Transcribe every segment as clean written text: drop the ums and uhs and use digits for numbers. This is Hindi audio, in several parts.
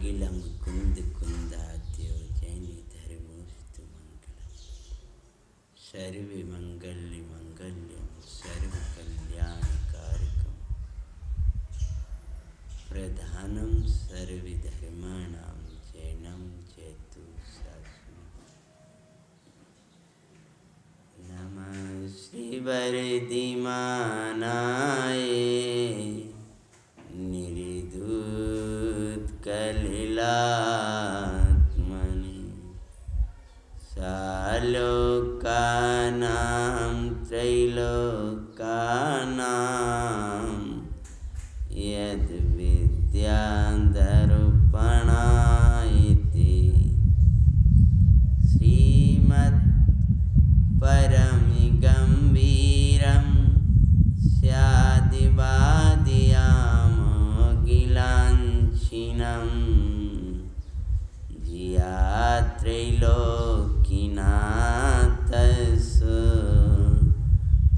मंगलम कुंद कुंदाद्यो जैनी धर्मोस्तु मंगलम सर्वे मंगल्य मंगल्यम सर्व कल्याणकारकम प्रधानम सर्व धर्माणां जैनम जयतु शासनम। नमः श्री वरदिमानाय कलिलात्मनि सालोकानां त्रैलोकानां यद् विद्याधरूपणायति श्रीमत् परमगम्भीरं स्यादिवादियामोगिलाञ्छिनं धिया त्रैलोक्यनाथस्य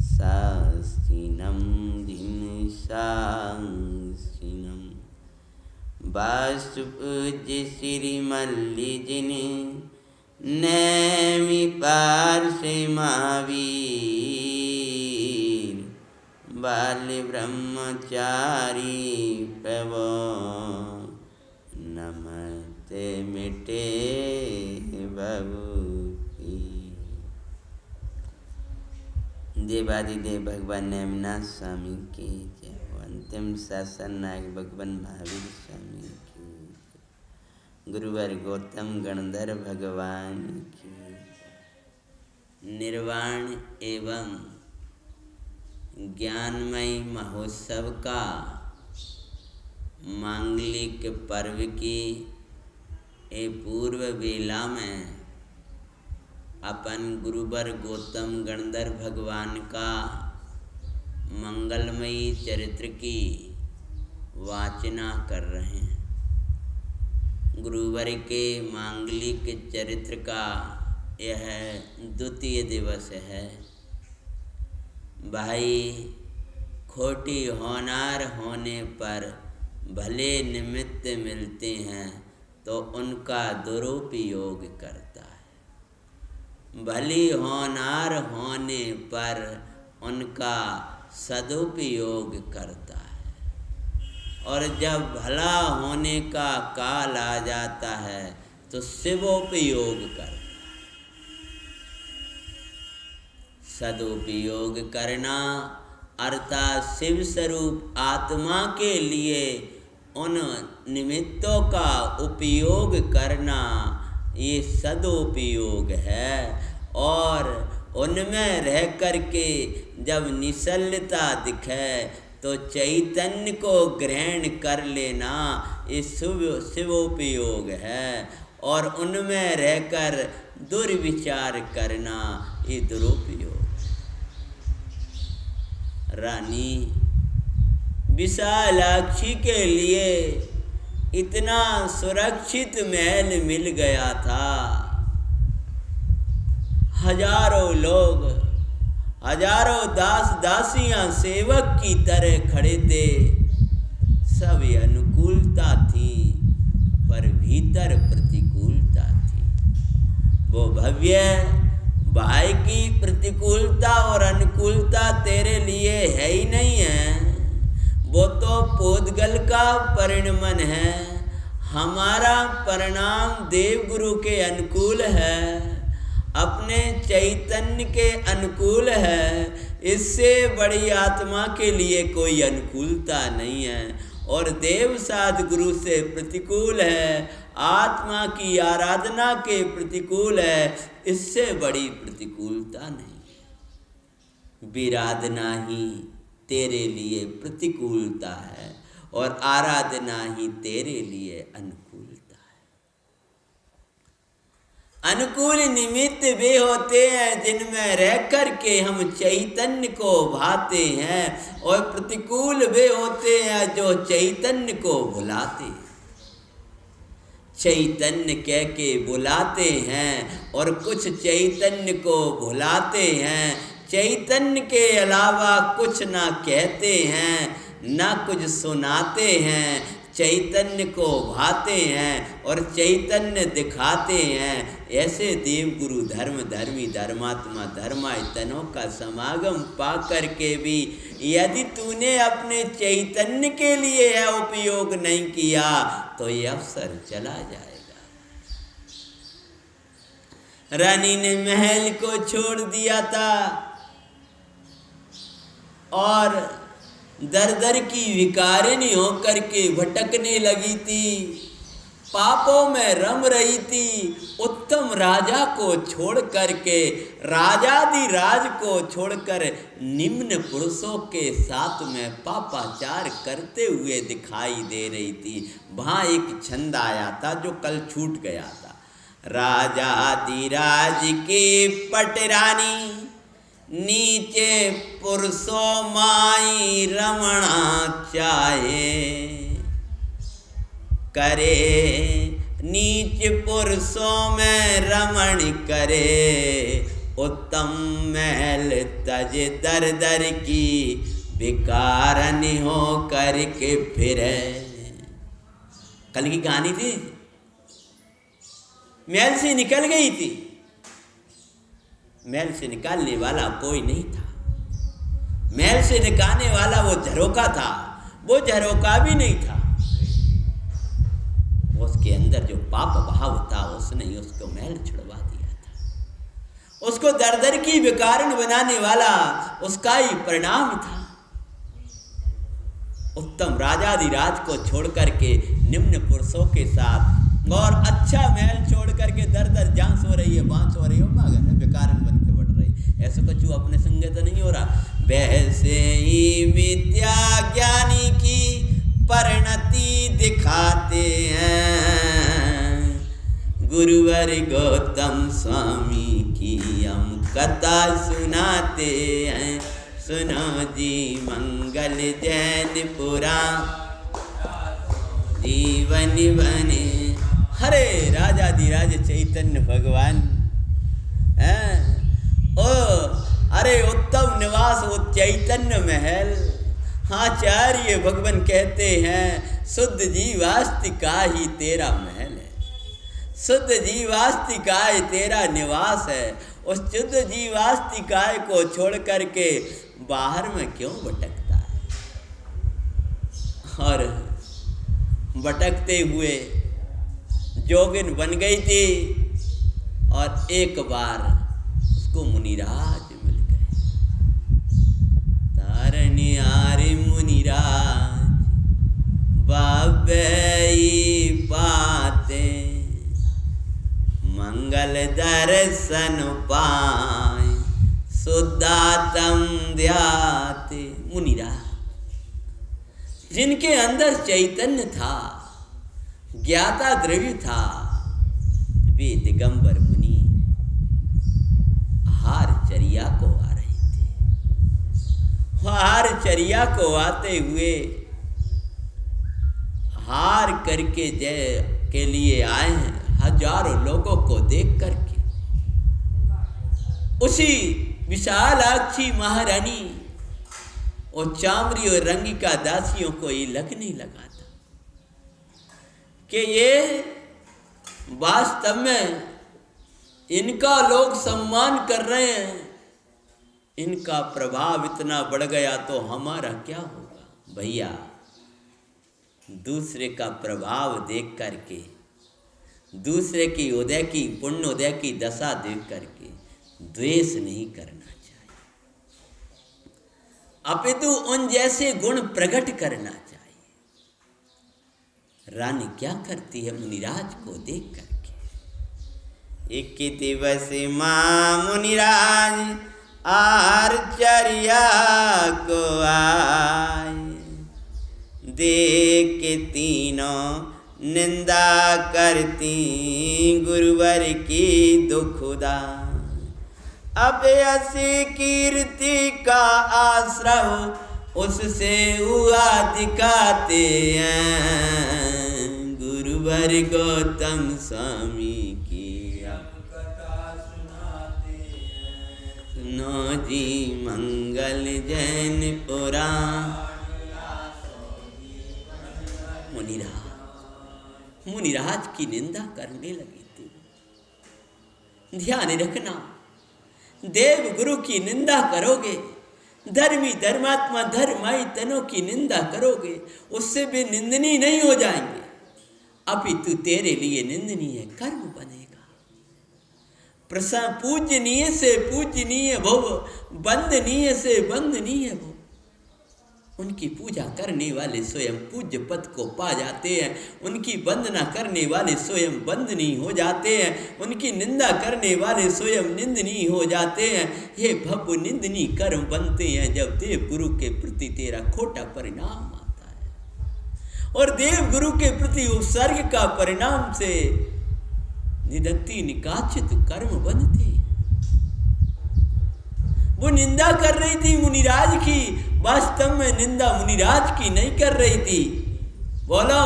शास्त्रिनं दिनशास्त्रिनं वास्तुपूज्य श्रीमल्लिजिने नैमि पार्श्वे महावीर बाल्य ब्रह्मचारी प्रभो नमस्ते मिटे बाबू की। देवादिदेव भगवान नेमनाथ स्वामी की जय। अंतिम शासन नायक भगवान महावीर स्वामी की जय। गुरुवर गौतम गणधर भगवान की जय। निर्वाण एवं ज्ञानमय महोत्सव का मांगलिक पर्व की ए पूर्व वेला में अपन गुरुवर गौतम गणधर भगवान का मंगलमयी चरित्र की वाचना कर रहे हैं। गुरुवर के मांगलिक चरित्र का यह द्वितीय दिवस है। भाई खोटी होनार होने पर भले निमित्त मिलते हैं तो उनका दुरुपयोग करता है, भली होनार होने पर उनका सदुपयोग करता है, और जब भला होने का काल आ जाता है तो शिवोपयोग करता है। सदुपयोग करना अर्थात शिव स्वरूप आत्मा के लिए उन निमित्तों का उपयोग करना, ये सदुपयोग है। और उनमें रह कर के जब निश्चलता दिखे तो चैतन्य को ग्रहण कर लेना, ये शिवोपयोग है। और उनमें रहकर दुर्विचार करना, ये दुरुपयोग। रानी विशालाक्षी के लिए इतना सुरक्षित महल मिल गया था। हजारों लोग, हजारों दास दासियां सेवक की तरह खड़े थे। सब अनुकूलता थी पर भीतर प्रतिकूलता थी। वो भव्य भाई की प्रतिकूलता और अनुकूलता तेरे लिए है ही नहीं है, वो तो पोदगल का परिणमन है। हमारा परिणाम देवगुरु के अनुकूल है, अपने चैतन्य के अनुकूल है। इससे बड़ी आत्मा के लिए कोई अनुकूलता नहीं है। और देव साध गुरु से प्रतिकूल है, आत्मा की आराधना के प्रतिकूल है, इससे बड़ी प्रतिकूलता नहीं। विराधना ही तेरे लिए प्रतिकूलता है और आराधना ही तेरे लिए अनुकूलता है। अनुकूल निमित्त वे होते हैं जिनमें रह कर के हम चैतन्य को भाते हैं, और प्रतिकूल वे होते हैं जो चैतन्य को भुलाते हैं। चैतन्य कह के बुलाते हैं और कुछ चैतन्य को भुलाते हैं। चैतन्य के अलावा कुछ ना कहते हैं, ना कुछ सुनाते हैं। चैतन्य को भाते हैं और चैतन्य दिखाते हैं। ऐसे देव गुरु धर्म धर्मी धर्मात्मा धर्मायतनों का समागम पा करके भी यदि तूने अपने चैतन्य के लिए यह उपयोग नहीं किया तो ये अवसर चला जाएगा। रानी ने महल को छोड़ दिया था और दर दर की विकारिणी होकर के भटकने लगी थी, पापों में रम रही थी। उत्तम राजा को छोड़ करके, राजाधिराज को छोड़कर निम्न पुरुषों के साथ में पापाचार करते हुए दिखाई दे रही थी। वहाँ एक छंद आया था जो कल छूट गया था। राजाधिराज की पटरानी नीचे पुरुषों माई रमणा चाहे, करे नीच पुरुषों में रमण करे, उत्तम महल तज दर दर की विकारन हो करके फिरे। कल की कहानी थी, महल से निकल गई थी, महल से निकालने वाला कोई नहीं था। महल से निकालने वाला वो झरोका था, वो झरोका भी नहीं था। उसके अंदर जो पाप भाव था उसने ही उसको महल छुड़वा दिया था। उसको दर दर की विकारन बनाने वाला उसका ही परिणाम था। उत्तम राजाधिराज को छोड़ करके निम्न पुरुषों के साथ और अच्छा महल छोड़ करके दर दर जहाँ सो रही है वहाँ सो रही हो, विकारन बन के बढ़ रही। ऐसे कुछ अपने संग तो नहीं हो रहा। वैसे ही विद्या ज्ञानी की परिणति दिखाते हैं, गुरुवर गौतम स्वामी की हम कथा सुनाते हैं। सुनो जी मंगल जैन पुराण जीवन बने। हरे राजाधिराज चैतन्य भगवान ओ अरे उत्तम निवास वो चैतन्य महल। आचार्य भगवान कहते हैं शुद्ध जीवास्तिका ही तेरा महल है, शुद्ध जीवास्तिकाय तेरा निवास है। उस शुद्ध जीवास्तिकाय को छोड़ करके बाहर में क्यों भटकता है? और भटकते हुए जोगिन बन गई थी और एक बार उसको मुनिराज मिल गए। तारनियारे मुनिराज बाबई पाते, मंगल दर्शन पाए शुद्धात्म ध्याते। मुनिराज जिनके अंदर चैतन्य था, ज्ञाता द्रव्य था, वे दिगंबर मुनि हारचर्या को आ रहे थे। हारचर्या को आते हुए हार करके जय के लिए आए हैं। हजारों लोगों को देख करके उसी विशालाक्षी महारानी और चामरी और रंगिका दासियों को ये लगने लगा था कि ये वास्तव में इनका लोग सम्मान कर रहे हैं, इनका प्रभाव इतना बढ़ गया तो हमारा क्या होगा? भैया, दूसरे का प्रभाव देख करके, दूसरे की उदय की पुण्य उदय की दशा देख करके द्वेष नहीं करना चाहिए, अपितु उन जैसे गुण प्रकट करना चाहिए। रानी क्या करती है मुनिराज को देख करके? एक दिवस मां मुनिराज आर्चर्या को आए, देख के तीनों निंदा करती गुरुवर की दुखदा। अब ऐसी कीर्ति का आश्रव उससे हुआ दिखाते हैं, गुरुवर गौतम स्वामी की कथा सुनाते हैं। सुनो जी मंगल जैन पुराण। मुनिराज की निंदा करने लगी थी। ध्यान रखना, देव गुरु की निंदा करोगे, धर्मी धर्मात्मा धर्माई तनों की निंदा करोगे, उससे भी निंदनीय नहीं हो जाएंगे, अपितु तेरे लिए निंदनीय कर्म बनेगा। पूजनीय से पूजनीय भव, वंदनीय से वंदनीय भव। उनकी पूजा करने वाले स्वयं पूज्य पद को पा जाते हैं, उनकी वंदना करने वाले स्वयं वंदनीय हो जाते हैं, उनकी निंदा करने वाले स्वयं निंदनीय हो जाते हैं। ये भव निंदनीय कर्म बनते हैं जब देव गुरु के प्रति तेरा खोटा परिणाम आता है, और देव गुरु के प्रति उपसर्ग का परिणाम से निदत्ति निकाचित कर्म बनते हैं। वो निंदा कर रही थी मुनिराज की, वास्तव में निंदा मुनिराज की नहीं कर रही थी, बोलो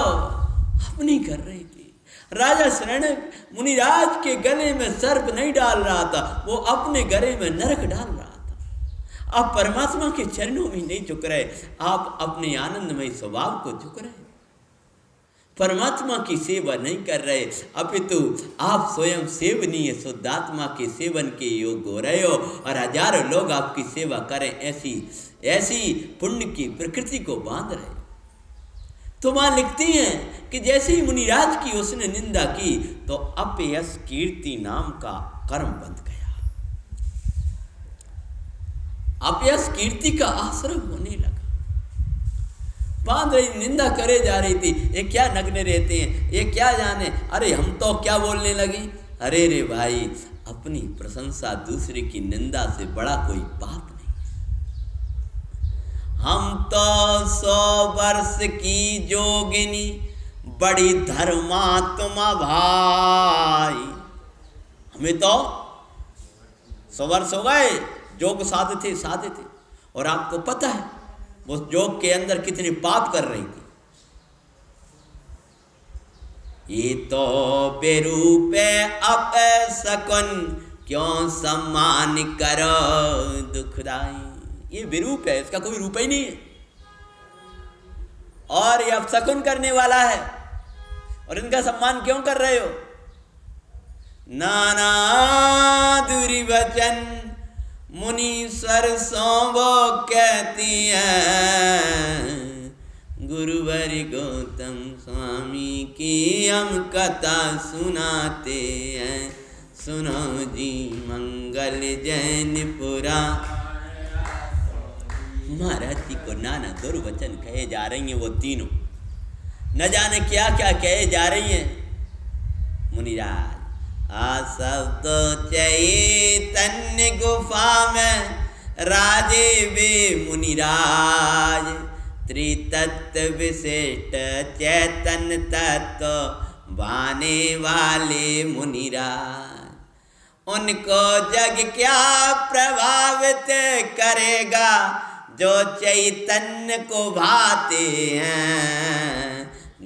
अपनी कर रही थी। राजा शरणक मुनिराज के गले में सर्प नहीं डाल रहा था, वो अपने गले में नरक डाल रहा था। आप परमात्मा के चरणों में नहीं झुक रहे, आप अपने आनंदमय स्वभाव को झुक रहे, परमात्मा की सेवा नहीं कर रहे, अपितु आप स्वयं सेवनीय शुद्धात्मा के सेवन के योग्य हो रहे हो, और हजारों लोग आपकी सेवा करें ऐसी पुण्य की प्रकृति को बांध रहे। तो मां लिखती हैं कि जैसे ही मुनिराज की उसने निंदा की तो अपयश कीर्ति नाम का कर्म बंध गया। अपयश कीर्ति का आश्रम होने लगा। बांध रही, निंदा करे जा रही थी, ये क्या नग्न रहते हैं, ये क्या जाने, अरे हम तो क्या बोलने लगी। अरे रे भाई, अपनी प्रशंसा दूसरे की निंदा से बड़ा कोई पाप नहीं। हम तो 100 वर्ष की जोगिनी, बड़ी धर्मात्मा भाई, हमें तो 100 वर्ष हो गए, जोग साधे थे, और आपको पता है वो जोग के अंदर कितने पाप कर रही थी। ये तो बेरूपे अपशकुन, क्यों सम्मान करो दुखदाई। ये बेरूप है, इसका कोई रूप ही नहीं है, और ये अपशकुन करने वाला है, और इनका सम्मान क्यों कर रहे हो। नाना दुर्वचन मुनि सरसों वो कहती है, गुरुवर गौतम स्वामी की हम कथा सुनाते हैं। सुनो जी मंगल जैनपुरा। महाराज जी को नाना दुर्वचन कहे जा रही हैं, वो तीनों न जाने क्या क्या कहे जा रही हैं। मुनिराज सब तो चैतन्य गुफा में राजे वे मुनिराज, त्रितत्व विशिष्ट चैतन्य तत्व बाने वाले मुनिराज। उनको जग क्या प्रभावित करेगा, जो चैतन्य को भाते हैं।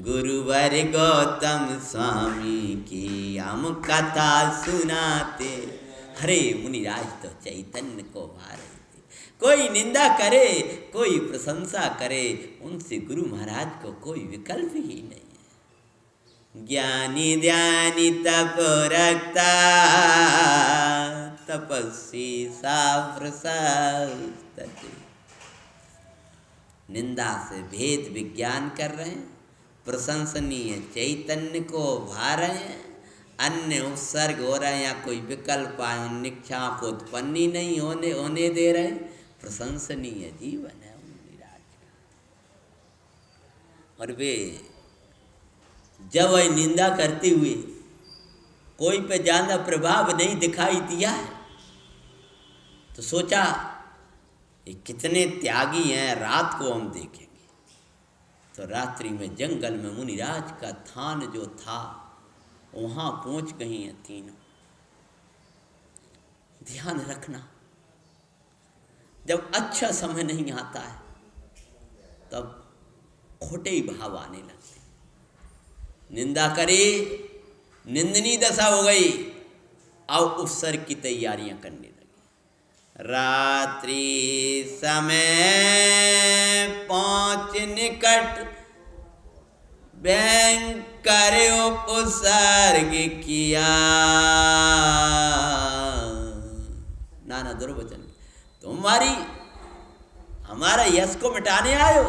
गुरुवर गौतम स्वामी की हम कथा सुनाते। हरे मुनिराज तो चैतन्य को भा रहे थे, कोई निंदा करे कोई प्रशंसा करे, उनसे गुरु महाराज को कोई विकल्प ही नहीं है। ज्ञानी ध्यानी तप रखता, तपस्वी साफ्र साफ्र। निंदा से भेद विज्ञान कर रहे हैं, प्रशंसनीय चैतन्य को भा रहे हैं, अन्य उपसर्ग हो रहे हैं या कोई विकल्प आए, निक्षाप उत्पन्न ही नहीं होने दे रहे। प्रशंसनीय जीवन है मुनिराज का। और वे जब वह निंदा करते हुए कोई पे ज्यादा प्रभाव नहीं दिखाई दिया है, तो सोचा ये कितने त्यागी हैं, रात को हम देखेंगे। तो रात्रि में जंगल में मुनिराज का थान जो था वहां पहुंच गई हैं तीनों। ध्यान रखना, जब अच्छा समय नहीं आता है तब खोटे ही भाव आने लगते। निंदा करे, निंदनीय दशा हो गई, अब उपसर्ग की तैयारियां करने लगी। रात्रि समय पहुंच निकट, भयंकर उपसर्ग किया। नाना दुर्वचन, तुम्हारी हमारा यश को मिटाने आयो।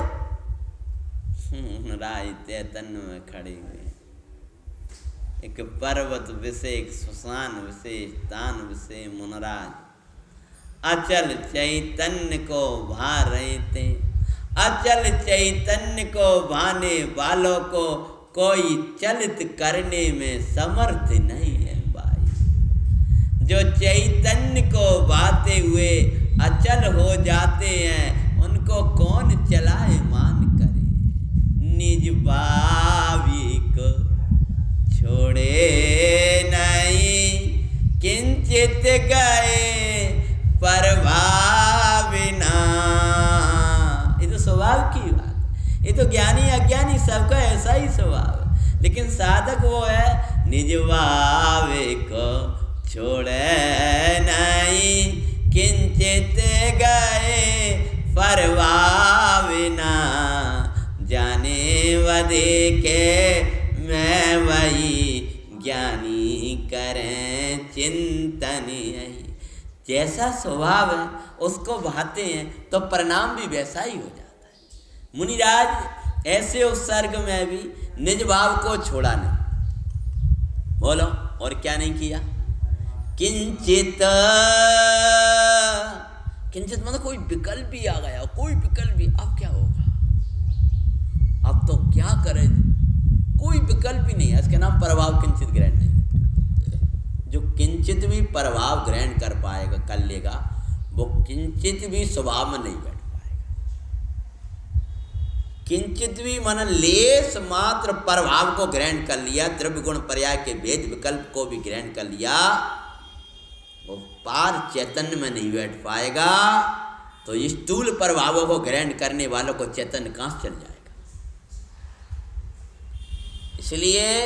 राज चैतन्य में खड़े हुए, एक पर्वत विषय, एक श्मशान विषय, स्थान विषय मुनराज अचल चैतन्य को भा रहे थे। अचल चैतन्य को भाने वालों को कोई चलित करने में समर्थ नहीं है भाई। जो चैतन्य को भाते हुए अचल हो जाते हैं, उनको कौन चलाए मान करे। निज भाविक छोड़े नहीं, किंचित गए प्रभाविना। ये तो स्वभाव की बात, ये तो ज्ञानी अज्ञानी सबका ऐसा ही स्वभाव है। लेकिन साधक वो है निज भाविक छोड़े नहीं, किंचित गए प्रभाविना। जाने व देखे मैं वही, ज्ञानी करें चिंतन यही। जैसा स्वभाव है उसको भाते हैं तो परिणाम भी वैसा ही हो जाता है। मुनिराज ऐसे उत्सर्ग में भी निज भाव को छोड़ा नहीं। बोलो और क्या नहीं किया। किंचित, किंचित मतलब कोई विकल्प भी आ गया, कोई विकल्प भी, अब क्या होगा, अब तो क्या करें, कोई विकल्प ही नहीं है। इसके नाम प्रभाव किंचित ग्रहण नहीं। जो किंचित भी प्रभाव ग्रहण कर पाएगा, कर लेगा, वो किंचित भी स्वभाव में नहीं बैठ पाएगा। किंचित भी मन लेस मात्र प्रभाव को ग्रहण कर लिया, द्रव्य गुण पर्याय के भेद विकल्प को भी ग्रहण कर लिया, वो पार चैतन्य में नहीं बैठ पाएगा। तो स्थूल प्रभावों को ग्रहण करने वालों को चैतन्य कहां से चल जाएगा। इसलिए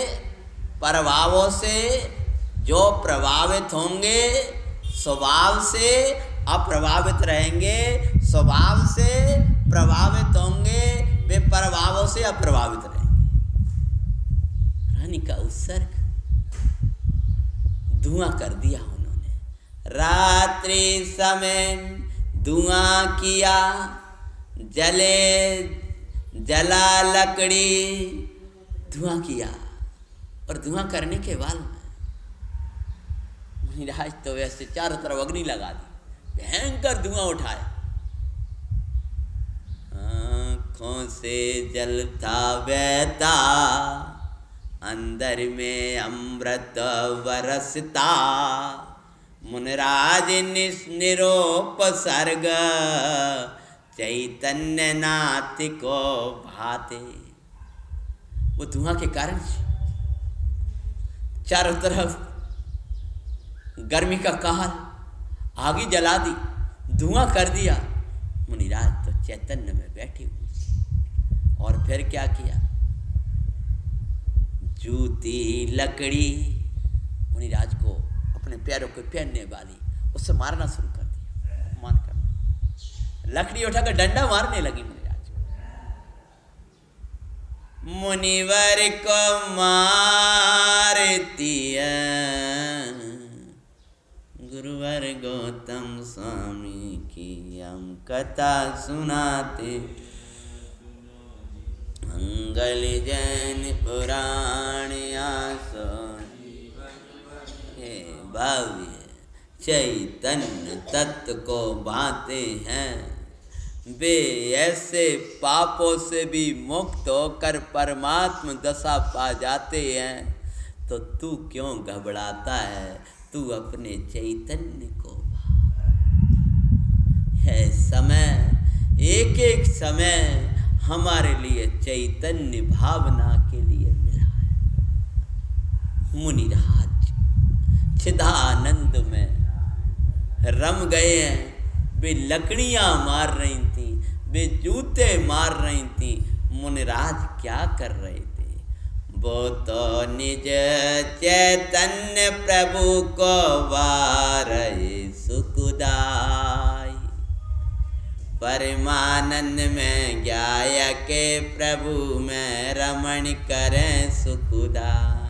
प्रभावों से जो प्रभावित होंगे, स्वभाव से अप्रभावित रहेंगे, स्वभाव से प्रभावित होंगे, वे प्रभावों से अप्रभावित रहेंगे। रानी का उत्सर्ग धुआं कर दिया उन्होंने। रात्रि समय धुआं किया, जले जला लकड़ी, धुआं किया। और धुआं करने के बाद मुनिराज तो वैसे चारों तरफ अग्नि लगा दी, भयंकर धुआं उठाया। आँखों से जलता बहता, अंदर में अमृत बरसता। मुनिराज निरोपसर्ग, चैतन्य नाथ को भाते। वो धुआं के कारण चारों तरफ गर्मी का कहर, आगी जला दी, धुआं कर दिया। मुनिराज तो चैतन्य में बैठे हुए। और फिर क्या किया, जूती लकड़ी, मुनिराज को अपने पैरों को पहनने वाली उससे मारना शुरू कर दिया। मान कर लकड़ी उठाकर डंडा मारने लगी मुनिराज को। मुनिवर को मारती है, गुरुवर गौतम स्वामी की हम कथा सुनाते। मंगल जैन पुराण आसो, हे भव्य चैतन्य तत्व को भाते हैं। वे ऐसे पापों से भी मुक्त होकर परमात्म दशा पा जाते हैं। तो तू क्यों घबराता है, तू अपने चैतन्य को है। समय एक एक समय हमारे लिए चैतन्य भावना के लिए मिला है। मुनिराज चिदानंद में रम गए हैं। वे लकड़ियां मार रही थी, वे जूते मार रही थी। मुनिराज क्या कर रहे थे, वो तो निज चैतन्य प्रभु को वारए सुखदाई। परमानंद में ज्ञाय के प्रभु में रमण करें सुखदाई।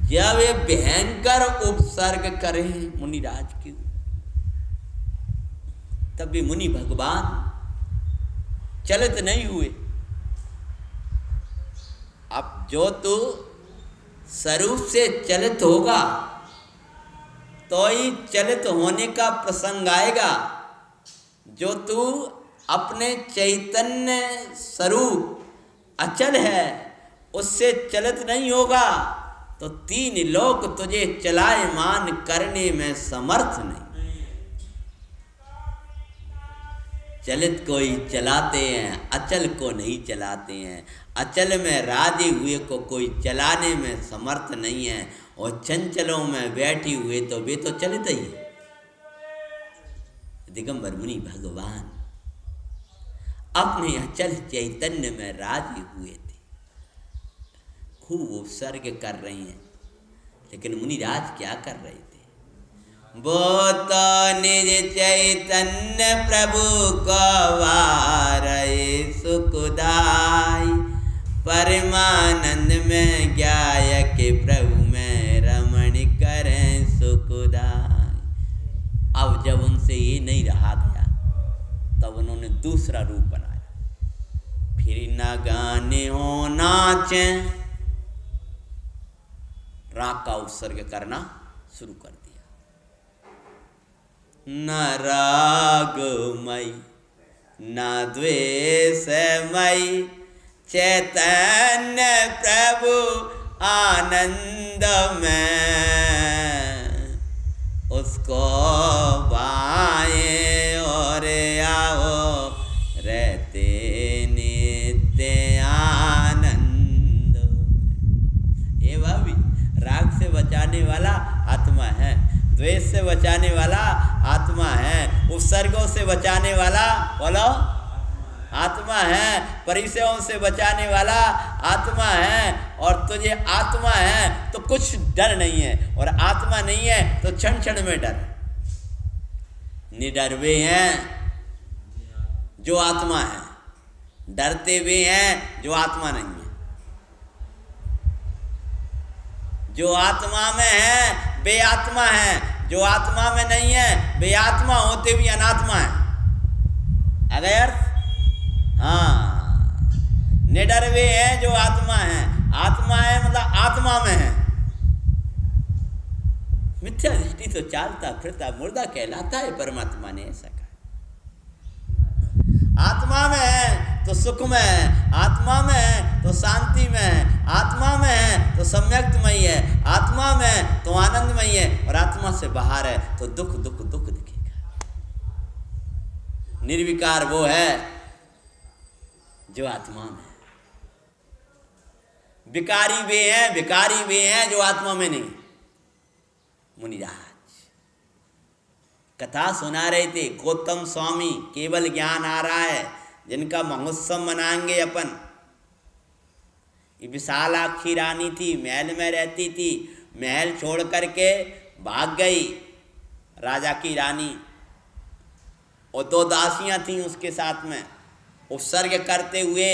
जब ये भयंकर उपसर्ग करें मुनिराज की, तब भी मुनि भगवान चलित नहीं हुए। अब जो तू स्वरूप से चलित होगा तो ही चलित होने का प्रसंग आएगा। जो तू अपने चैतन्य स्वरूप अचल है उससे चलित नहीं होगा तो तीन लोक तुझे चलायमान करने में समर्थ नहीं। चलित को ही चलाते हैं, अचल को नहीं चलाते हैं। अचल में राजे हुए को कोई चलाने में समर्थ नहीं है, और चंचलों में बैठी हुए तो वे तो चलित ही है। दिगंबर मुनि भगवान अपने अचल चैतन्य में राजी हुए थे, खूब उपसर्ग कर रही हैं। लेकिन मुनिराज क्या कर रहे थे? वो तो निज चैतन्य प्रभु को वारए सुखदाई, परमानंद में ज्ञाय के प्रभु में रमण करें सुखदाई। अब जब उनसे ये नहीं रहा गया तब उन्होंने दूसरा रूप बनाया। फिर न गाने हो नाचे, राग का उत्सर्ग करना शुरू कर दिया। न रागमयी न द्वेषमयी चैतन्य प्रभु आनंद में, उसको बाएं और आओ रहते नित्य आनंद। ये भाभी राग से बचाने वाला आत्मा है, द्वेष से बचाने वाला आत्मा है, उपसर्गों से बचाने वाला बोलो आत्मा है, परिचयों से बचाने वाला आत्मा है। और तुझे आत्मा है तो कुछ डर नहीं है, और आत्मा नहीं है तो क्षण क्षण में डर। निडर वे हैं जो आत्मा है, डरते वे हैं जो आत्मा नहीं है। जो आत्मा में है वे आत्मा है, जो आत्मा में नहीं है वे आत्मा होते भी अनात्मा है। अगर हाँ, निडर वे हैं जो आत्मा है। आत्मा है मतलब आत्मा में है। मिथ्या दृष्टि तो चालता फिरता मुर्दा कहलाता है, परमात्मा ने ऐसा कहा। आत्मा में है तो सुख में है, आत्मा में है तो शांति में है, आत्मा में है तो सम्यक्तमयी है, आत्मा में है तो आनंदमयी है, और आत्मा से बाहर है तो दुख दुख दुख दिखेगा। निर्विकार वो है जो आत्मा में है। विकारी वे हैं जो आत्मा में नहीं। मुनिराज कथा सुना रहे थे, गौतम स्वामी केवल ज्ञान आ रहा है, जिनका महोत्सव मनाएंगे अपन। ये विशालाक्षी रानी थी, महल में रहती थी, महल छोड़ करके भाग गई राजा की रानी, और 2 दासियां थीं उसके साथ में। उपसर्ग करते हुए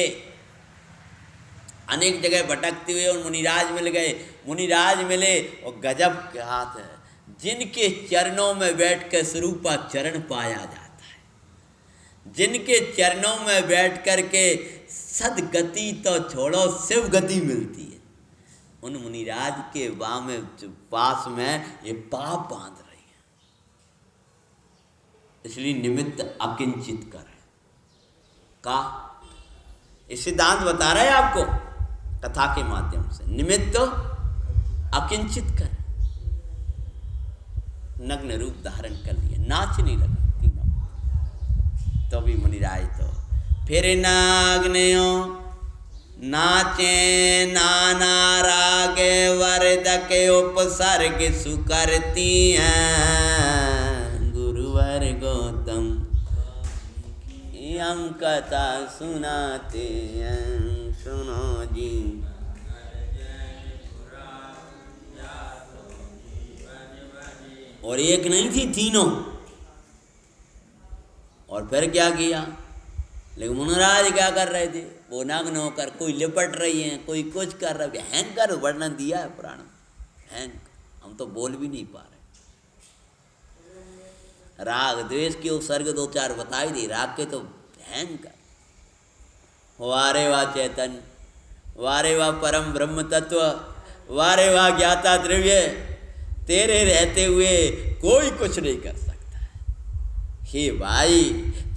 अनेक जगह भटकते हुए और मुनिराज मिल गए। मुनिराज मिले और गजब के हाथ है, जिनके चरणों में बैठ कर स्वरूपा चरण पाया जाता है, जिनके चरणों में बैठ कर के सदगति तो छोड़ो शिव गति मिलती है। उन मुनिराज के पास में ये पाप बांध रही है, इसलिए निमित्त अकिंचित कर का ये सिद्धांत बता रहे हैं आपको कथा के माध्यम से। निमित्त अकिंचित कर, नग्न रूप धारण कर लिया, नाचने लगा तीनों। तो भी मुनिराज तो फिर नाग्नो नाचे नाना रागे वरद के उपसर्ग सुकरती हैं। गुरुवर गौतम हम कथा सुनाते हैं, सुनो जी। और एक नहीं थी, तीनों और फिर क्या किया? लेकिन मुनिराज क्या कर रहे थे? वो नग्न होकर कोई लिपट रही है, कोई कुछ कर रहा है। भयंकर वर्णन दिया है पुराण में, भयंकर, हम तो बोल भी नहीं पा रहे। राग द्वेष की उपसर्ग 2-4 बताई दी, राग के तो भयंकर। वारे वाह चैतन्य, वारे वाह परम ब्रह्म तत्व, वारे वाह ज्ञाता द्रव्य, तेरे रहते हुए कोई कुछ नहीं कर सकता है। हे भाई,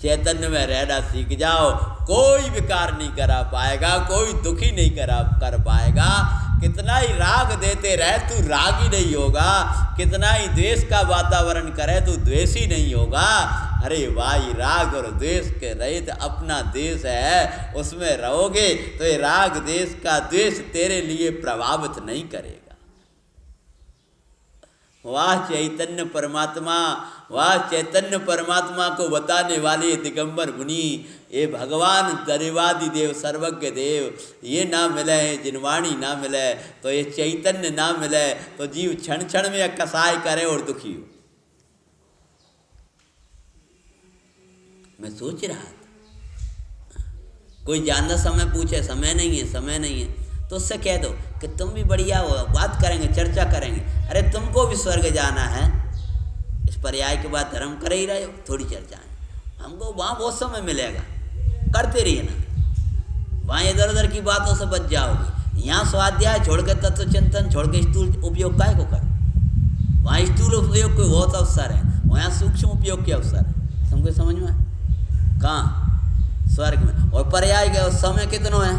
चैतन्य में रहना सीख जाओ, कोई विकार नहीं करा पाएगा, कोई दुखी नहीं कर पाएगा। कितना ही राग देते रहे तू रागी नहीं होगा, कितना ही द्वेष का वातावरण करे तू द्वेषी नहीं होगा। अरे भाई, राग और द्वेष के रहित अपना देश है, उसमें रहोगे तो ये राग देश का द्वेष तेरे लिए प्रभावित नहीं करेगा। वाह चैतन्य परमात्मा, वाह चैतन्य परमात्मा को बताने वाले दिगंबर मुनि, ये भगवान दरिवादि देव, सर्वज्ञ देव, ये ना मिले, जिनवाणी ना मिले, तो ये चैतन्य ना मिले तो जीव क्षण क्षण में कसाय करे और दुखी हो। मैं सोच रहा था, कोई जानना समय पूछे, समय नहीं है, समय नहीं है, तो उससे कह दो कि तुम भी बढ़िया हो, बात करेंगे, चर्चा करेंगे। अरे तुमको भी स्वर्ग जाना है, इस पर्याय के बाद धर्म कर ही रहे हो, थोड़ी चर्चा है। हमको वहाँ बहुत समय मिलेगा, करते रहिए ना, वहाँ इधर उधर की बातों से बच जाओगे। यहाँ स्वाध्याय छोड़ के, तत्व चिंतन छोड़ के स्थूल उपयोग काय को करो? वहाँ स्थूल उपयोग के बहुत अवसर है, वहाँ सूक्ष्म उपयोग के अवसर है। तुमको समझ में आए? कहाँ? स्वर्ग में। और पर्याय के समय कितनों है?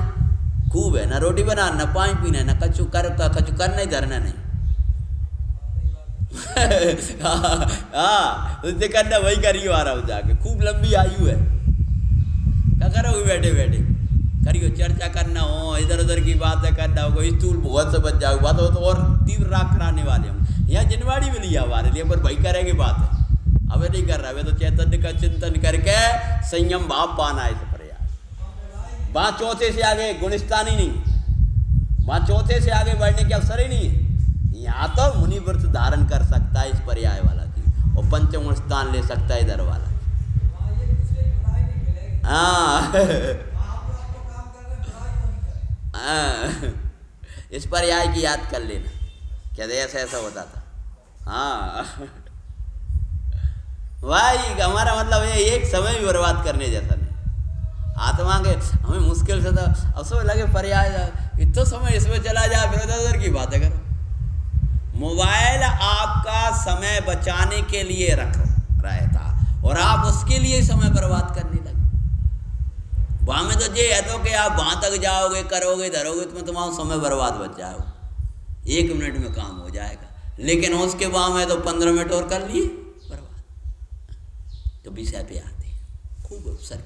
खूब है, ना रोटी बना, ना पानी पीना, ना कछु करना ही धरना नहीं। हाँ, उससे करना वही करियो, आ रहा हूँ जाके, खूब लंबी आयु है। क्या करोगे बैठे बैठे? करियो, चर्चा करना हो, इधर उधर की बातें करना हो, कोई स्थूल बहुत से बच जाओगे, बात हो तो और तीव्र राग कराने वाले होंगे। यहाँ जिनवाड़ी में लिया हमारे लिए, पर भाई करेंगे बात है, अबे नहीं कर रहा, वे तो चैतन्य का चिंतन करके संयम भाव पाना है। वहाँ चौथे से आगे गुणस्थान ही नहीं, वहाँ चौथे से आगे बढ़ने के अवसर ही नहीं है। यहाँ तो मुनि व्रत धारण कर सकता है इस पर्याय वाला की, और पंचम स्थान ले सकता है इधर वाला। हाँ इस पर्याय की याद कर लेना, क्या ऐसा ऐसा होता था। हाँ भाई, हमारा मतलब ये एक समय भी बर्बाद करने जैसा नहीं। आत्मा के हमें मुश्किल से, तो अब सब लगे पर्याय, इतना समय इसमें चला जाए, फिर उधर की बातें करो। मोबाइल आपका समय बचाने के लिए रख रहता, और आप उसके लिए समय बर्बाद करने लगे। वहाँ में तो ये है तो कि आप वहाँ तक जाओगे, करोगे, धरोगे, तो तुम्हारा समय बर्बाद बच जाओगे, 1 मिनट में काम हो जाएगा। लेकिन उसके वहाँ में तो 15 मिनट और कर लिए बर्बाद। तो विषय पे आते हैं खूब अवसर।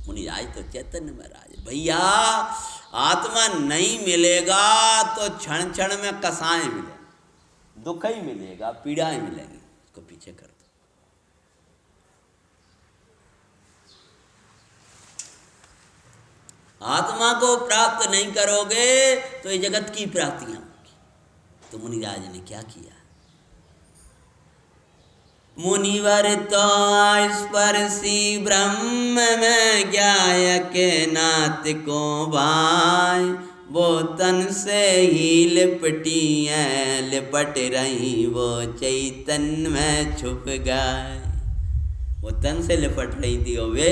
मुनिराज तो चैतन्य में राज, भैया आत्मा नहीं मिलेगा तो क्षण क्षण में कसाएं मिलेंगे, दुख ही मिलेगा, पीड़ाएं मिलेंगी, इसको पीछे कर दो। आत्मा को प्राप्त नहीं करोगे तो ये जगत की प्राप्तियां होंगी। तो मुनिराज ने क्या किया? मुनिवर तो स्पर्शी ब्रह्म में ज्ञायक नाथ को भाई, वो तन से ही लिपटी है, लिपट रही वो चैतन्य में छुप गए। वो तन से लिपट रही थी, और वे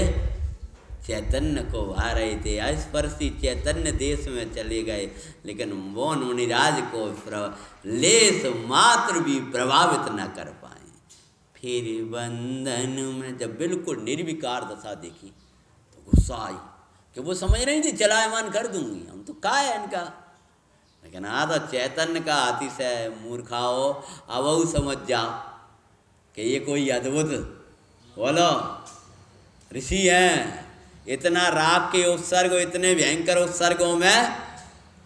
चैतन्य को भा रहे थे, अस्पर्शी चैतन्य देश में चले गए। लेकिन वो मुनिराज को लेस मात्र भी प्रभावित न कर पाए। फिर बंधन में जब बिल्कुल निर्विकार दशा देखी तो गुस्सा आई, कि वो समझ रही थी चलायमान कर दूंगी, हम तो का है इनका। लेकिन हाँ, तो चैतन्य का अतिशय मूर्खाओ, अब वो समझ जाओ कि ये कोई अद्भुत बोलो ऋषि हैं। इतना राग के उपसर्ग, इतने भयंकर उपसर्गों में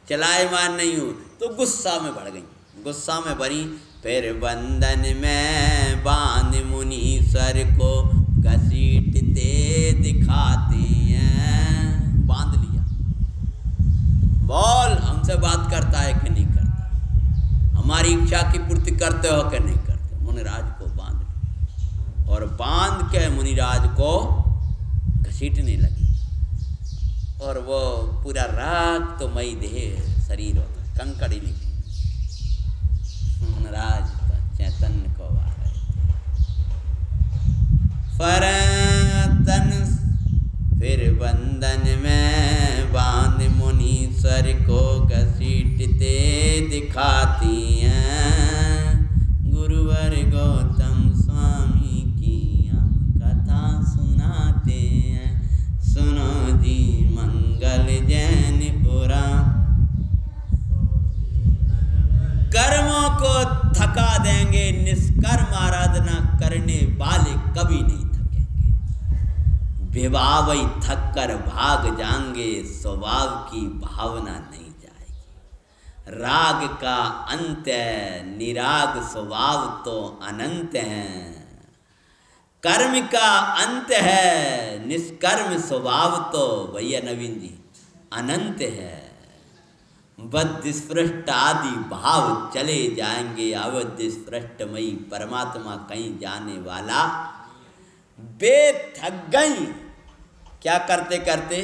चलायमान नहीं हूँ, तो गुस्सा में बढ़ गई, गुस्सा में भरी। फिर बंधन में बांध मुनीश्वर को घसीटते दिखाते हैं। बांध लिया, बोल हमसे बात करता है कि नहीं करता, हमारी इच्छा की पूर्ति करते हो कि नहीं करते। मुनिराज को बांध लिया, और और बांध के मुनिराज को घसीटने लगी। और वो पूरा राग तो मई देह शरीर होता, कंकड़ ही निकली। मुनिराज तो चैतन्य को आ रहे थे। तन फिर बंधन में बांध मुनीश्वर को घसीटते दिखाती हैं। गुरुवर गौतम स्वामी की हम कथा सुनाते हैं। सुनो जी मंगल जैन पुराण। कर्मों को थका देंगे, निष्कर्म आराधना करने वाले कभी नहीं थकेंगे। विभावई थक कर भाग जाएंगे, स्वभाव की भावना नहीं जाएगी। राग का अंत है, निराग स्वभाव तो अनंत है। कर्म का अंत है, निष्कर्म स्वभाव तो भैया नवीन जी अनंत है। बद्ध स्पृष्ट आदि भाव चले जाएंगे, अवध स्पृष्टमयी परमात्मा कहीं जाने वाला। बे थक गई क्या करते करते,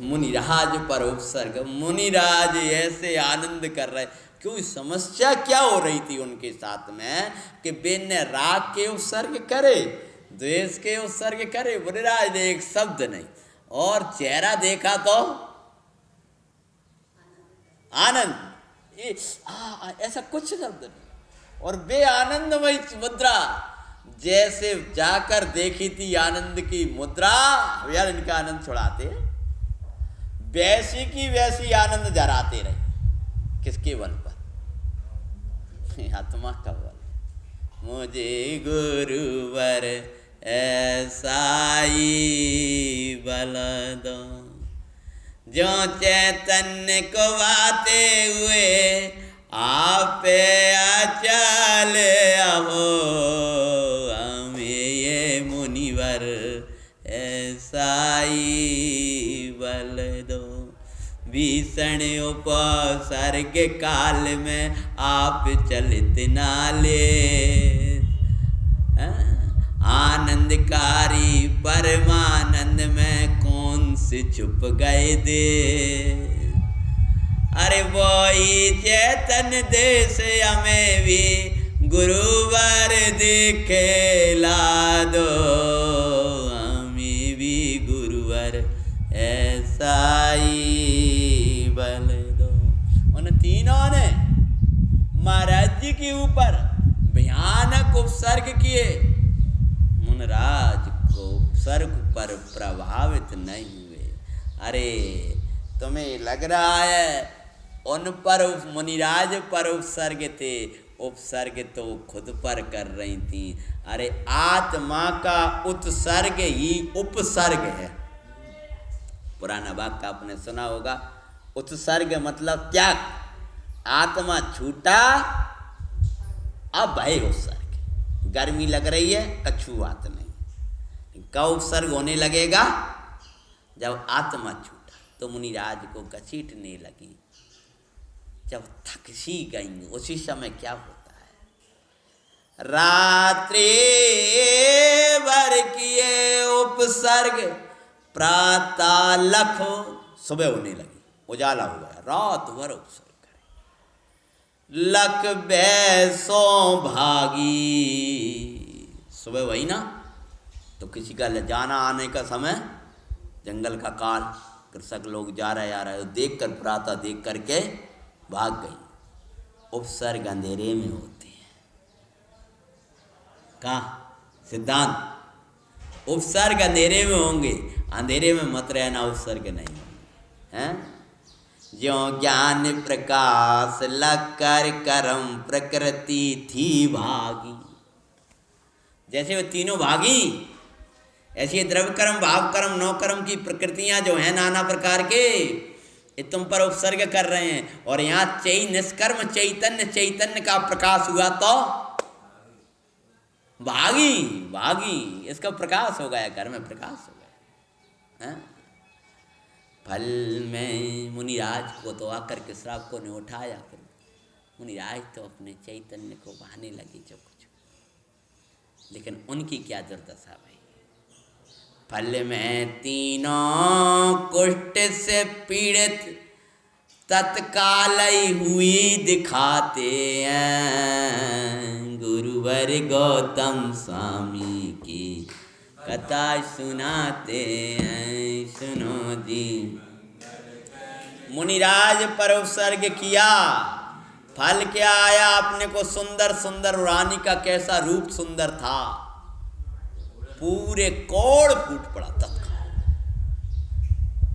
मुनिराज पर उपसर्ग। मुनिराज ऐसे आनंद कर रहे, क्यों समस्या क्या हो रही थी उनके साथ में कि बेन ने राग के उपसर्ग करे, द्वेष के उपसर्ग करे, मुनिराज ने एक शब्द नहीं, और चेहरा देखा तो आनंद। ऐसा कुछ शब्द नहीं। और बे आनंदमयी मुद्रा, जैसे जाकर देखी थी आनंद की मुद्रा, यार इनका आनंद छुड़ाते, वैसी की वैसी आनंद जराते रहे। किसके बल पर? आत्मा का बल। मुझे गुरुवर ऐसा ही बल दो, जो चैतन्य को बाते हुए आप अचल अहो। हमें ये मुनिवर ऐसा ही बल दो। भीषण उपसर्ग काल में आप चलित नाले, आनंदकारी परमानंद में कौन से छुप गए दे। अरे वही चैतन्य देश हमें भी गुरुवर दिखला दो। हमें भी गुरुवर ऐसा ही बल दो। उन तीनों ने महाराज जी के ऊपर भयानक उपसर्ग किए। मुनिराज को उपसर्ग पर प्रभावित नहीं हुए। अरे तुम्हें लग रहा है उन पर मुनिराज पर उपसर्ग थे, उपसर्ग तो खुद पर कर रही थी। अरे आत्मा का उत्सर्ग ही उपसर्ग है। पुराना वाक्य आपने सुना होगा, उत्सर्ग मतलब त्याग। आत्मा छूटा, अब भय उत्सर्ग। गर्मी लग रही है, कछुआत नहीं। कब उपसर्ग होने लगेगा? जब आत्मा छूटा। तो मुनिराज को घसीटने लगी। जब थक सी गई, उसी समय क्या होता है? रात्रि भर किए उपसर्ग, प्रातः लखो, सुबह होने लगी, उजाला हुआ है, रात भर उपसर्ग करे। लख बैसो भागी, सुबह वही ना, तो किसी का जाना आने का समय, जंगल का काल, कृषक लोग जा रहे आ रहे, देख कर प्रातः देख करके भाग गई। उपसर्ग अंधेरे में होते हैं। कहाँ सिद्धांत? उपसर्ग अंधेरे में होंगे, अंधेरे में मत रहना, उपसर्ग नहीं होंगे। हैं? ज्यों ज्ञान प्रकाश लग कर कर्म प्रकृति थी भागी। जैसे वो तीनों भागी, ऐसे द्रव्य कर्म, भाव कर्म, नौ कर्म की प्रकृतियां जो हैं नाना प्रकार के, ये तुम पर उपसर्ग कर रहे हैं। और यहाँ निष्कर्म चैतन्य का प्रकाश हुआ तो भागी भागी, इसका प्रकाश हो गया, घर में प्रकाश हो गया। है? फल में मुनिराज को तो आकर के श्राप को ने उठाया। फिर मुनिराज तो अपने चैतन्य को बहाने लगी। जो कुछ लेकिन उनकी क्या दुर्दशा भाई। फल में तीनों कुष्ठ से पीड़ित तत्काल ही हुई दिखाते हैं। गुरुवर गौतम स्वामी की कथा सुनाते हैं। सुनो जी। मुनिराज पर उपसर्ग किया, फल क्या आया अपने को? सुंदर सुंदर रानी का कैसा रूप सुंदर था, पूरे कोड़ फूट पड़ा तत्काल,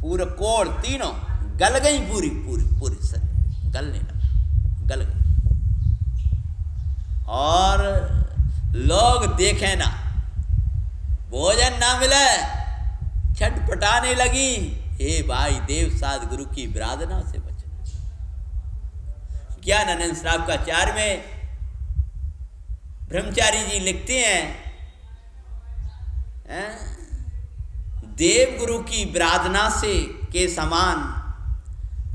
पूरे कोड़ तीनों गल गई, पूरी पूरी पूरी शरीर गलने लगा, गल गई। और लोग देखे ना, भोजन ना मिले, छटपटाने लगी। हे भाई देव साध गुरु की विराधना से बचो। ज्ञानानंद श्राप का 4 में ब्रह्मचारी जी लिखते हैं, देव गुरु की विराधना से के समान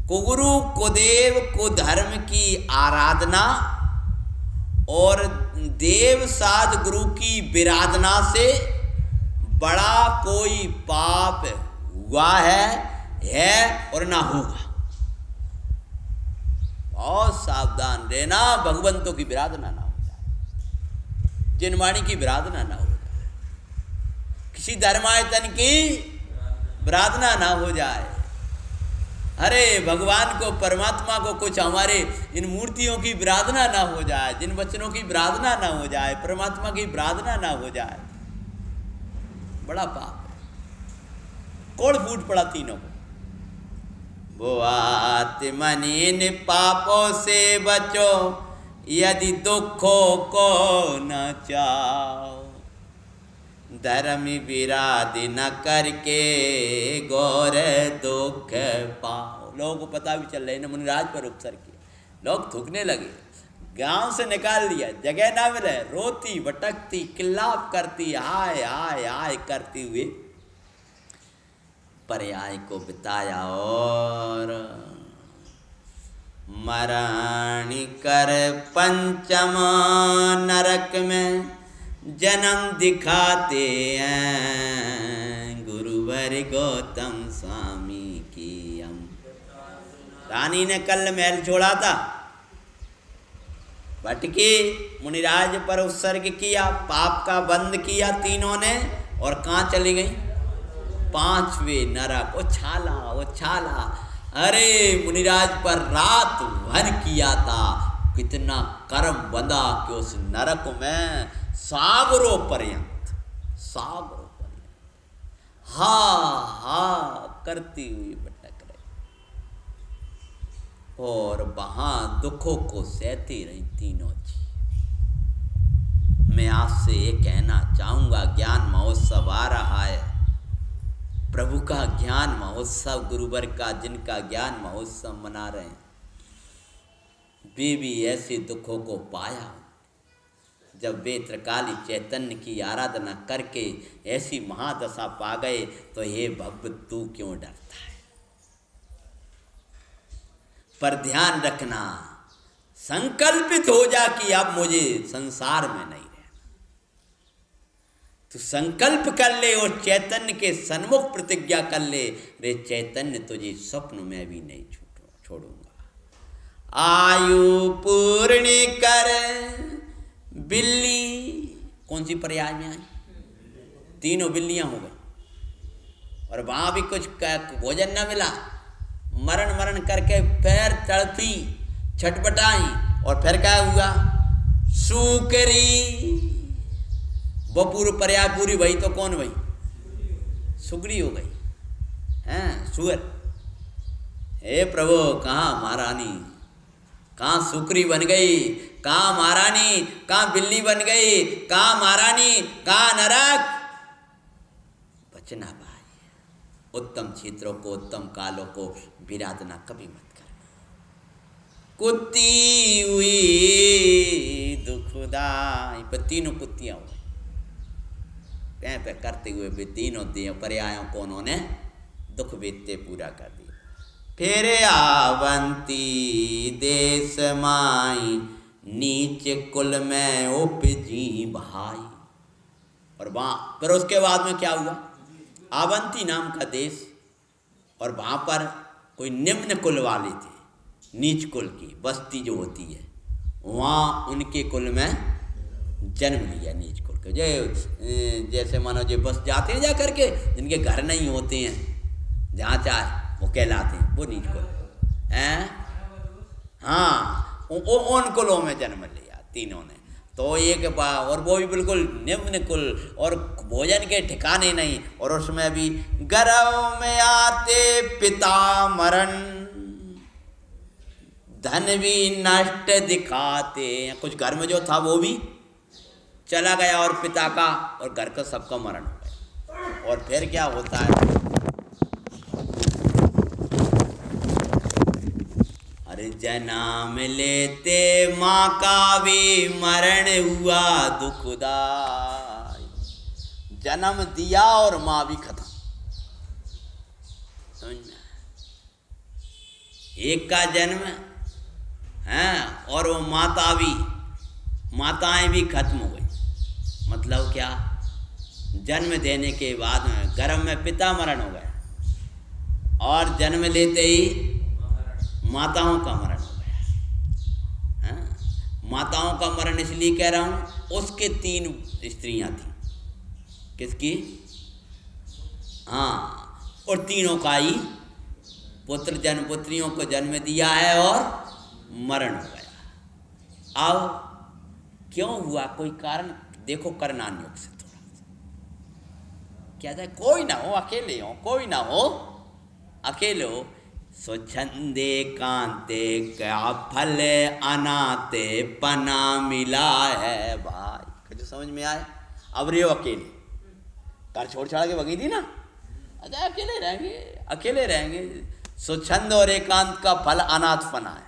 कुगुरु कुदेव को धर्म की आराधना और देव साध गुरु की विराधना से बड़ा कोई पाप हुआ है और ना होगा। बहुत सावधान रहना, भगवंतों की विराधना ना हो जाए, जिनवाणी की विराधना ना हो जाए, किसी धर्मायतन की विराधना ना हो जाए। अरे भगवान को, परमात्मा को कुछ हमारे इन मूर्तियों की विराधना ना हो जाए, जिन वचनों की विराधना ना हो जाए, परमात्मा की विराधना ना हो जाए, बड़ा पाप है। कोड़ फूट पड़ा तीनों को। वो आत्मनि पापों से बचो, यदि दुखों को न चाहो, धर्म विराध न करके गौर दुख पाओ। लोगों को पता भी चल रहा है ना, मुनिराज पर उपसर किया, लोग थूकने लगे, गांव से निकाल दिया, जगह ना मिले, रोती भटकती किल्लाप करती, हाय हाय हाय करती हुए पर्याय को बिताया। और मरण कर पंचम नरक में जन्म दिखाते हैं। गुरुवर गौतम स्वामी की हम। रानी ने कल महल छोड़ा था, भटकी, मुनिराज पर उत्सर्ग किया, पाप का बंद किया तीनों ने, और कहाँ चली गई? 5वें नरक। उछाला उछाला। अरे मुनिराज पर रात भर किया था, कितना कर्म बंधा कि उस नरक में सागरों पर्यंत हा हा करती हुई भटक रही, और वहां दुखों को सहती रही तीनों जी। मैं आपसे ये कहना चाहूंगा, ज्ञान महोत्सव आ रहा है, प्रभु का ज्ञान महोत्सव, गुरुवर का जिनका ज्ञान महोत्सव मना रहे हैं, वे भी ऐसे दुखों को पाया जब वे त्रिकाली चैतन्य की आराधना करके ऐसी महादशा पा गए। तो हे भगवत तू क्यों डरता है? पर ध्यान रखना, संकल्पित हो जा कि अब मुझे संसार में नहीं रहना। तू संकल्प कर ले और चैतन्य के सन्मुख प्रतिज्ञा कर ले, रे चैतन्य तुझे स्वप्न में भी नहीं छोड़ूंगा। आयु पूर्ण कर बिल्ली, कौन सी पर्याय में आई? तीनों बिल्लियां हो गई, और वहां भी कुछ भोजन न मिला, मरण करके पैर तड़पी, छटपटाई, और फिर क्या हुआ? सुकरी, वो पूर्व पर्याय पूरी भई तो कौन भई? सुगड़ी हो गई, हैं सुअर। हे प्रभु, कहाँ महारानी, कहाँ सुकरी बन गई, कहाँ महारानी, कहाँ बिल्ली बन गई, कहाँ महारानी, कहाँ नरक? बचना भाई, उत्तम क्षेत्रों को, उत्तम कालों को विराधना कभी मत करना। कुत्ती हुई दुखदाई, पर तीनों कुत्तियां हुई, पे करते हुए भी तीनों पर्यायों को उन्होंने दुख बीतते पूरा कर दिया। फिर आवंती देश माई, नीच कुल में उपजी भाई। और वहाँ फिर उसके बाद में क्या हुआ, अवंती नाम का देश, और वहाँ पर कोई निम्न कुल वाले थे, नीच कुल की बस्ती जो होती है, वहाँ उनके कुल में जन्म लिया, नीच कुल के। जैसे मानो जो बस जाते हैं जा करके, जिनके घर नहीं होते हैं, जहाँ चाहे वो कहलाते हैं, वो नीच कुल हैं। हाँ, उन कुलों में जन्म लिया तीनों ने। तो एक बार, और वो भी बिल्कुल निम्न कुल, और भोजन के ठिकाने नहीं, और उसमें भी गर्भ में आते पिता मरण, धन भी नष्ट दिखाते। कुछ घर में जो था वो भी चला गया, और पिता का और घर का सबका मरण हो गया। और फिर क्या होता है, अरे जन्म लेते माँ का भी मरण हुआ दुखदाई। जन्म दिया और माँ भी खत्म, समझ में? एक का जन्म है और वो माताएं भी खत्म हो गई। मतलब क्या, जन्म देने के बाद में गर्भ में पिता मरण हो गया, और जन्म लेते ही माताओं का मरण हो गया। हाँ? माताओं का मरण इसलिए कह रहा हूँ, उसके 3 स्त्रियां थीं। किसकी? हाँ, और तीनों का ही पुत्रियों को जन्म दिया है और मरण हो गया। अब क्यों हुआ, कोई कारण देखो, करनान योग से थोड़ा क्या जाए, कोई ना हो अकेले हो, कोई ना हो अकेले हो। स्वच्छंदे कांते क्या फल अनाते पना मिला है भाई। कुछ समझ में आए? अब रे अकेले, घर छोड़ छाड़ के भगी थी ना, अच्छा अकेले रहेंगे। स्वच्छंद और एकांत का फल अनाथ पना है,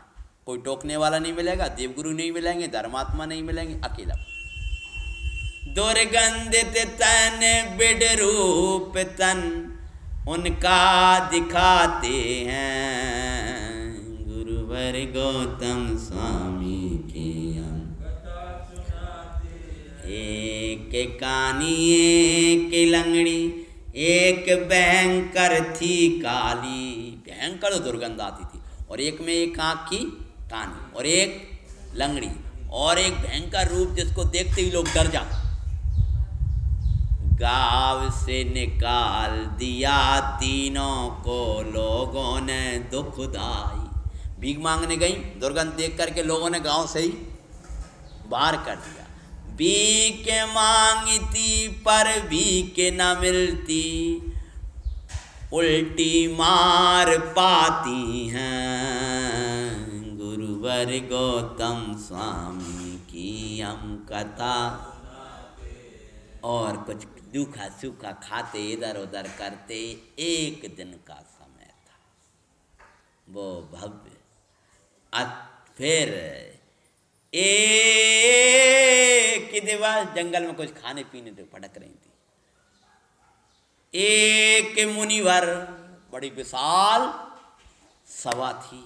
कोई टोकने वाला नहीं मिलेगा, देवगुरु नहीं मिलेंगे, धर्मात्मा नहीं मिलेंगे, अकेला। दुर्गंधित तन बिड रूप तन उनका दिखाते हैं, गुरुवर गौतम स्वामी की हम एक कानी एक लंगड़ी, एक भयंकर थी काली। भयंकर दुर्गंध आती थी, और एक में एक आँख की कानी, और एक लंगड़ी, और एक भयंकर रूप जिसको देखते ही लोग डर जाते। गाँव से निकाल दिया तीनों को लोगों ने दुखदाई। भीख मांगने गई, दुर्गंध देख करके लोगों ने गांव से ही बाहर कर दिया। भीख मांगती पर भीख न मिलती, उल्टी मार पाती हैं, गुरुवर गौतम स्वामी की हम कथा। और कुछ दूखा सूखा खाते, इधर उधर करते। एक दिन का समय था, वो भव्य। फिर एक दिवस जंगल में कुछ खाने पीने तो भटक रही थी। एक मुनिवर, बड़ी विशाल सभा थी,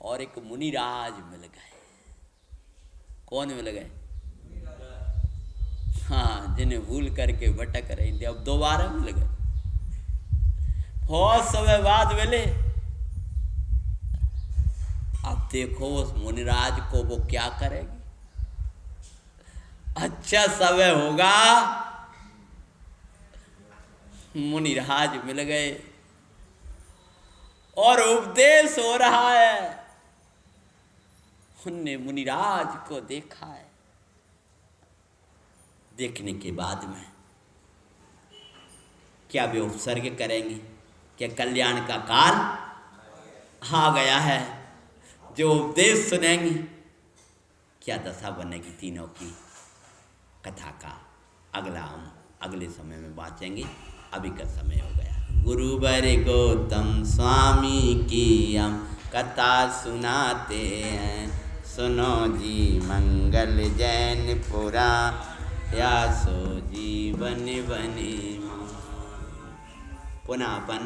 और एक मुनिराज मिल गए। कौन मिल गए? हाँ, जिन्हें भूल करके भटक रही थी, अब दोबारा मिल गए। बहुत समय बाद मिले। अब देखो उस मुनिराज को वो क्या करेगी। अच्छा समय होगा, मुनिराज मिल गए और उपदेश हो रहा है। उनने मुनिराज को देखा है। देखने के बाद में क्या वे उपसर्ग करेंगे? क्या कल्याण का काल आ गया है? जो उपदेश सुनेंगे, क्या दशा बनेगी तीनों की कथा का अगला हम अगले समय में बाँचेंगे। अभी का समय हो गया। गुरुवर गौतम स्वामी की हम कथा सुनाते हैं, सुनो जी मंगल जैन पुरा, या सो जीवन बने। पुनः अपन